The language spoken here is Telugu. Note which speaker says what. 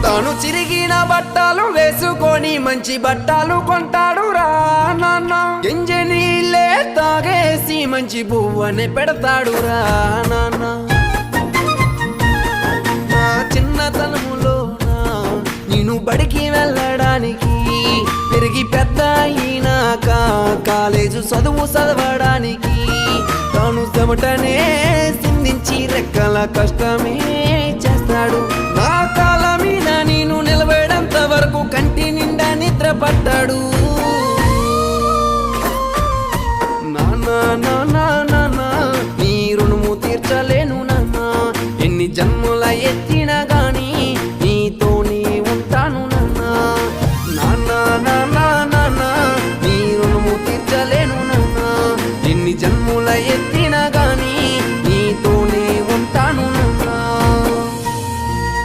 Speaker 1: తాను చిరిగిన బట్టలు వేసుకొని మంచి బట్టలు కొంటాడు రా నాన్న. ఎంజి నీళ్ళే తాగేసి మంచి పువ్వనే పెడతాడు రా నాన్న. నా చిన్నతనములో నేను బడికి వెళ్ళడానికి, పెరిగి పెద్ద అయినాక కాలేజు చదువు చదవడానికి తాను చెమటనే సిందించి రెక్కల కష్టమే చేస్తాడు.